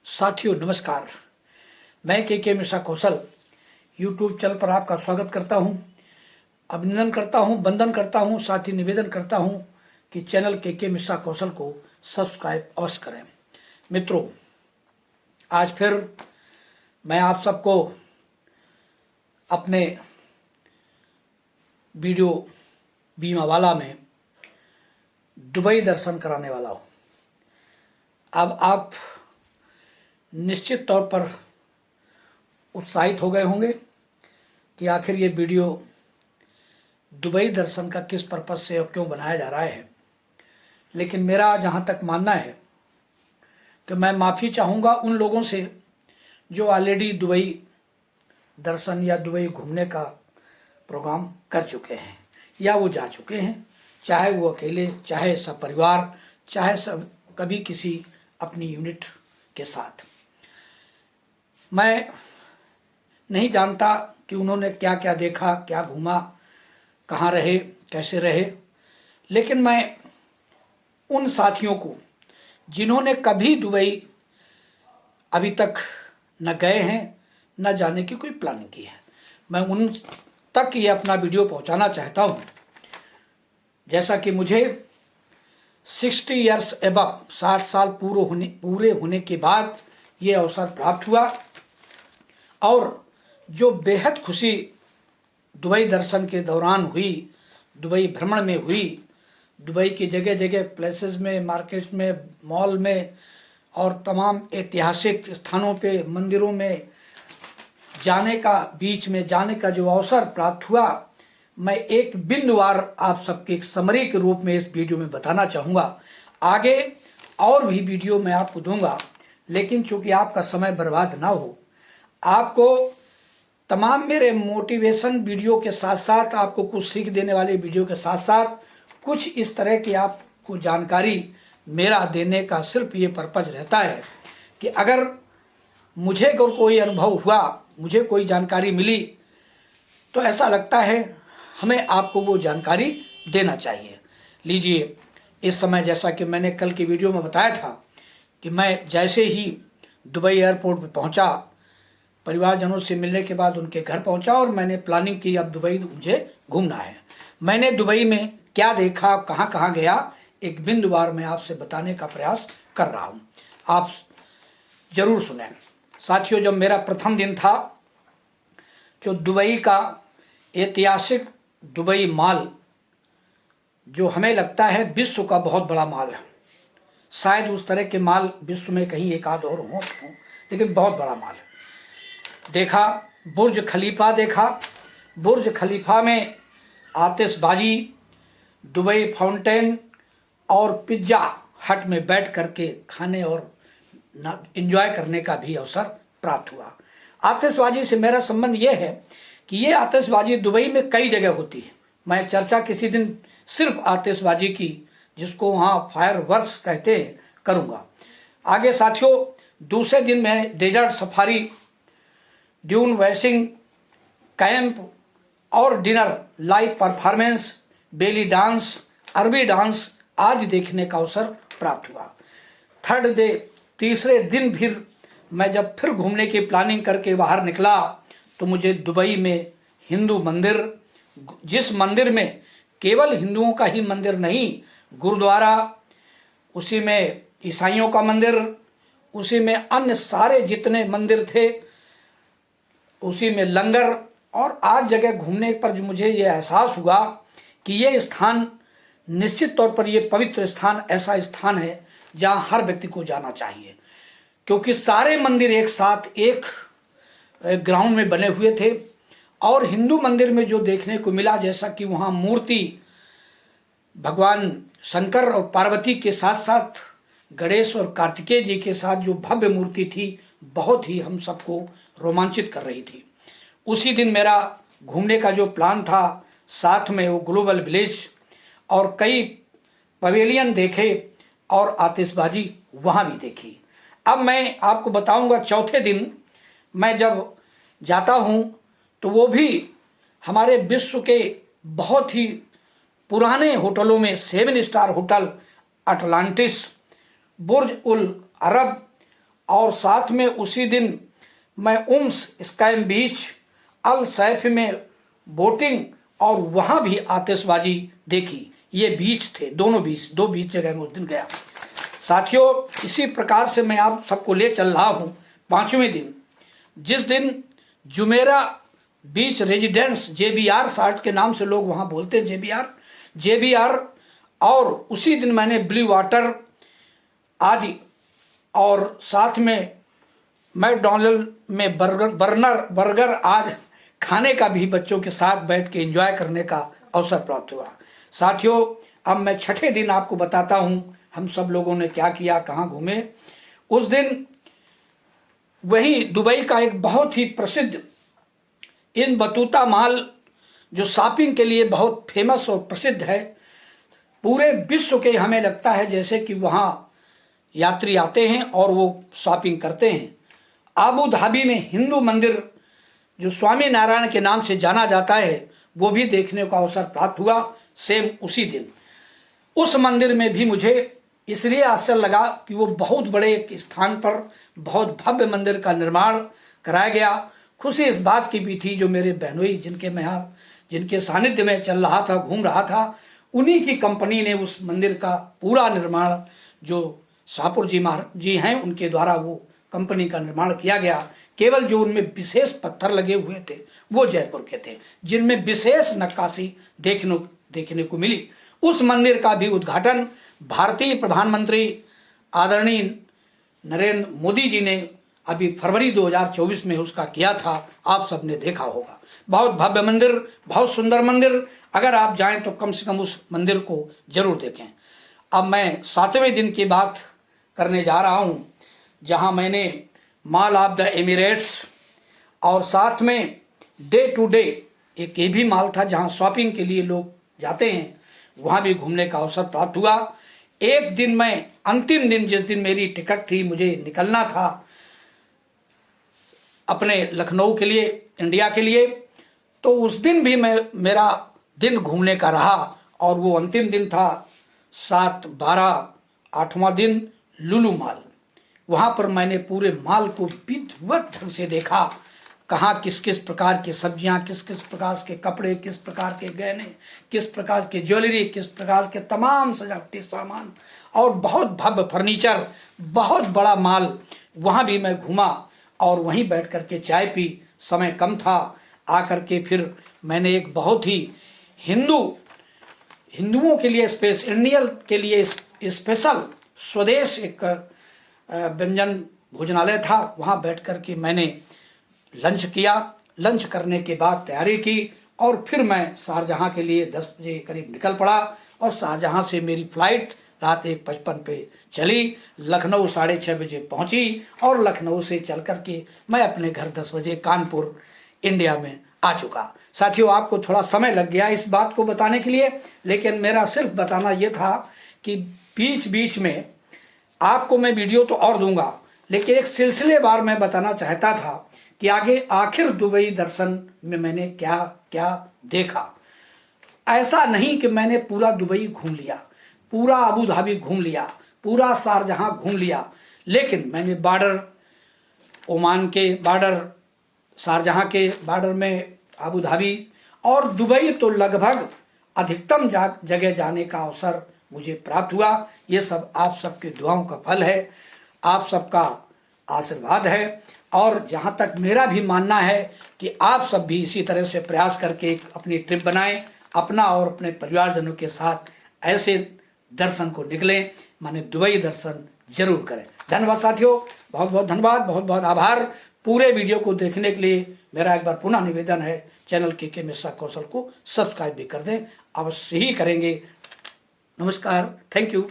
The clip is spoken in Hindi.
साथियों नमस्कार। मैं के मिश्रा कौशल यूट्यूब चैनल पर आपका स्वागत करता हूं। अभिनंदन करता हूं, वंदन करता हूं, साथ ही निवेदन करता हूं कि चैनल के मिश्रा कौशल को सब्सक्राइब अवश्य करें। मित्रों, आज फिर मैं आप सबको अपने वीडियो बीमा वाला में दुबई दर्शन कराने वाला हूं। अब आप निश्चित तौर पर उत्साहित हो गए होंगे कि आखिर ये वीडियो दुबई दर्शन का किस पर्पस से और क्यों बनाया जा रहा है। लेकिन मेरा जहाँ तक मानना है कि मैं माफ़ी चाहूँगा उन लोगों से जो ऑलरेडी दुबई दर्शन या दुबई घूमने का प्रोग्राम कर चुके हैं या वो जा चुके हैं, चाहे वो अकेले, चाहे सब परिवार, चाहे सब कभी किसी अपनी यूनिट के साथ। मैं नहीं जानता कि उन्होंने क्या क्या देखा, क्या घूमा, कहाँ रहे, कैसे रहे, लेकिन मैं उन साथियों को जिन्होंने कभी दुबई अभी तक न गए हैं, न जाने की कोई प्लानिंग की है, मैं उन तक ये अपना वीडियो पहुंचाना चाहता हूं। जैसा कि मुझे 60 इयर्स एबव 60 साल पूरे होने के बाद ये अवसर प्राप्त हुआ और जो बेहद खुशी दुबई दर्शन के दौरान हुई, दुबई भ्रमण में हुई, दुबई की जगह जगह प्लेसेस में, मार्केट में, मॉल में और तमाम ऐतिहासिक स्थानों पे, मंदिरों में जाने का, बीच में जाने का जो अवसर प्राप्त हुआ, मैं एक बिंदुवार आप सबके एक समरी के रूप में इस वीडियो में बताना चाहूँगा। आगे और भी वीडियो मैं आपको दूंगा, लेकिन चूंकि आपका समय बर्बाद ना हो, आपको तमाम मेरे मोटिवेशन वीडियो के साथ साथ, आपको कुछ सीख देने वाले वीडियो के साथ साथ कुछ इस तरह की आपको जानकारी मेरा देने का सिर्फ ये पर्पज रहता है कि अगर मुझे अगर कोई अनुभव हुआ, मुझे कोई जानकारी मिली, तो ऐसा लगता है हमें आपको वो जानकारी देना चाहिए। लीजिए, इस समय जैसा कि मैंने कल की वीडियो में बताया था कि मैं जैसे ही दुबई एयरपोर्ट पर पहुंचा, परिवारजनों से मिलने के बाद उनके घर पहुंचा और मैंने प्लानिंग की अब दुबई मुझे घूमना है। मैंने दुबई में क्या देखा, कहाँ कहाँ गया, एक बिंदुवार मैं आपसे बताने का प्रयास कर रहा हूँ। आप जरूर सुनें। साथियों, जब मेरा प्रथम दिन था, जो दुबई का ऐतिहासिक दुबई मॉल, जो हमें लगता है विश्व का बहुत बड़ा मॉल है, शायद उस तरह के मॉल विश्व में कहीं एक आध और हो, लेकिन बहुत बड़ा मॉल है। देखा, बुर्ज खलीफा देखा। बुर्ज खलीफा में आतिशबाजी, दुबई फाउंटेन और पिज्ज़ा हट में बैठ करके खाने और एंजॉय करने का भी अवसर प्राप्त हुआ। आतिशबाजी से मेरा संबंध ये है कि ये आतिशबाजी दुबई में कई जगह होती है। मैं चर्चा किसी दिन सिर्फ आतिशबाजी की, जिसको वहाँ फायर वर्क्स कहते हैं, करूँगा। आगे साथियों, दूसरे दिन मैं डेजर्ट सफारी, ड्यून वैसिंग कैंप और dinner, live performance, belly dance, अरबी डांस आज देखने का अवसर प्राप्त हुआ। थर्ड डे, तीसरे दिन फिर मैं जब फिर घूमने की प्लानिंग करके बाहर निकला, तो मुझे दुबई में हिंदू मंदिर, जिस मंदिर में केवल हिंदुओं का ही मंदिर नहीं, गुरुद्वारा, उसी में ईसाइयों का मंदिर, उसी में अन्य सारे जितने मंदिर थे, उसी में लंगर, और आज जगह घूमने पर जो मुझे ये एहसास हुआ कि ये स्थान निश्चित तौर पर, ये पवित्र स्थान ऐसा स्थान है जहाँ हर व्यक्ति को जाना चाहिए, क्योंकि सारे मंदिर एक साथ एक ग्राउंड में बने हुए थे। और हिंदू मंदिर में जो देखने को मिला, जैसा कि वहाँ मूर्ति भगवान शंकर और पार्वती के साथ साथ गणेश और कार्तिकेय जी के साथ जो भव्य मूर्ति थी, बहुत ही हम सबको रोमांचित कर रही थी। उसी दिन मेरा घूमने का जो प्लान था, साथ में वो ग्लोबल विलेज और कई पवेलियन देखे और आतिशबाजी वहाँ भी देखी। अब मैं आपको बताऊंगा, चौथे दिन मैं जब जाता हूँ तो वो भी हमारे विश्व के बहुत ही पुराने होटलों में, 7 स्टार होटल अटलांटिस, बुर्ज उल अरब और साथ में उसी दिन मैं उम्स स्काइम बीच अल सैफ में बोटिंग और वहाँ भी आतिशबाजी देखी। ये बीच थे, दोनों बीच, 2 बीच जगह मैं उस दिन गया। साथियों, इसी प्रकार से मैं आप सबको ले चल रहा हूँ 5वें दिन, जिस दिन Jumeirah beach residence JBR site के नाम से लोग वहाँ बोलते हैं, JBR। और उसी दिन मैंने ब्लू वाटर आदि और साथ में मैकडॉनल्ड में बर्गर आज खाने का भी बच्चों के साथ बैठ के एंजॉय करने का अवसर प्राप्त हुआ। साथियों, अब मैं 6ठे दिन आपको बताता हूँ हम सब लोगों ने क्या किया, कहाँ घूमे। उस दिन वही दुबई का एक बहुत ही प्रसिद्ध इन बतूता मॉल, जो शॉपिंग के लिए बहुत फेमस और प्रसिद्ध है, पूरे विश्व के हमें लगता है जैसे कि वहाँ यात्री आते हैं और वो शॉपिंग करते हैं। आबू धाबी में हिंदू मंदिर जो स्वामी नारायण के नाम से जाना जाता है, वो भी देखने का अवसर प्राप्त हुआ सेम उसी दिन। उस मंदिर में भी मुझे इसलिए आश्चर्य लगा कि वो बहुत बड़े एक स्थान पर बहुत भव्य मंदिर का निर्माण कराया गया। खुशी इस बात की भी थी जो मेरे बहनोई जिनके सानिध्य में चल रहा था, घूम रहा था, उन्हीं की कंपनी ने उस मंदिर का पूरा निर्माण, जो शाहपुर जी हैं उनके द्वारा वो कंपनी का निर्माण किया गया। केवल जो उनमें विशेष पत्थर लगे हुए थे वो जयपुर के थे, जिनमें विशेष नक्काशी देखने को मिली। उस मंदिर का भी उद्घाटन भारतीय प्रधानमंत्री आदरणीय नरेंद्र मोदी जी ने अभी फरवरी 2024 में उसका किया था, आप सबने देखा होगा। बहुत भव्य मंदिर, बहुत सुंदर मंदिर, अगर आप जाएं तो कम से कम उस मंदिर को जरूर देखें। अब मैं 7वें दिन की बात करने जा रहा हूं, जहां मैंने मॉल ऑफ द एमिरेट्स और साथ में डे टू डे एक ये भी मॉल था जहां शॉपिंग के लिए लोग जाते हैं, वहां भी घूमने का अवसर प्राप्त हुआ। एक दिन मैं अंतिम दिन, जिस दिन मेरी टिकट थी, मुझे निकलना था अपने लखनऊ के लिए, इंडिया के लिए, तो उस दिन भी मेरा दिन घूमने का रहा। और वो अंतिम दिन था 7, 12, 8वां दिन लुलु मॉल। वहाँ पर मैंने पूरे मॉल को विधिवत ढंग से देखा, कहाँ किस किस प्रकार की सब्जियाँ, किस किस प्रकार के कपड़े, किस प्रकार के गहने, किस प्रकार के ज्वेलरी, किस प्रकार के तमाम सजावटी सामान और बहुत भव्य फर्नीचर, बहुत बड़ा मॉल। वहाँ भी मैं घूमा और वहीं बैठ कर के चाय पी। समय कम था, आकर के फिर मैंने एक बहुत ही हिंदुओं के लिए इंडियन के लिए स्पेशल स्वदेश एक व्यंजन भोजनालय था, वहाँ बैठ कर के मैंने लंच किया। लंच करने के बाद तैयारी की और फिर मैं शारजहाँ के लिए 10 बजे करीब निकल पड़ा और शारजहाँ से मेरी फ्लाइट रात 1:55 पे चली। लखनऊ 6:30 बजे पहुंची और लखनऊ से चल कर के मैं अपने घर 10 बजे कानपुर इंडिया में आ चुका। साथियों, आपको थोड़ा समय लग गया इस बात को बताने के लिए, लेकिन मेरा सिर्फ बताना ये था कि बीच बीच में आपको मैं वीडियो तो और दूंगा, लेकिन एक सिलसिलेवार मैं बताना चाहता था कि आगे आखिर दुबई दर्शन में मैंने क्या क्या देखा। ऐसा नहीं कि मैंने पूरा दुबई घूम लिया, पूरा अबू धाबी घूम लिया, पूरा शारजहाँ घूम लिया, लेकिन मैंने बॉर्डर, ओमान के बॉर्डर, शारजहाँ के बॉर्डर में अबू धाबी और दुबई तो लगभग अधिकतम जगह जाने का अवसर मुझे प्राप्त हुआ। ये सब आप सबके दुआओं का फल है, आप सबका आशीर्वाद है। और जहाँ तक मेरा भी मानना है कि आप सब भी इसी तरह से प्रयास करके अपनी ट्रिप बनाएं, अपना और अपने परिवारजनों के साथ ऐसे दर्शन को निकलें, माने दुबई दर्शन जरूर करें। धन्यवाद साथियों, बहुत बहुत धन्यवाद, बहुत बहुत आभार। पूरे वीडियो को देखने के लिए मेरा एक बार पुनः निवेदन है, चैनल के मिश्रा कौशल को सब्सक्राइब भी कर दें, अवश्य ही करेंगे। नमस्कार, थैंक यू।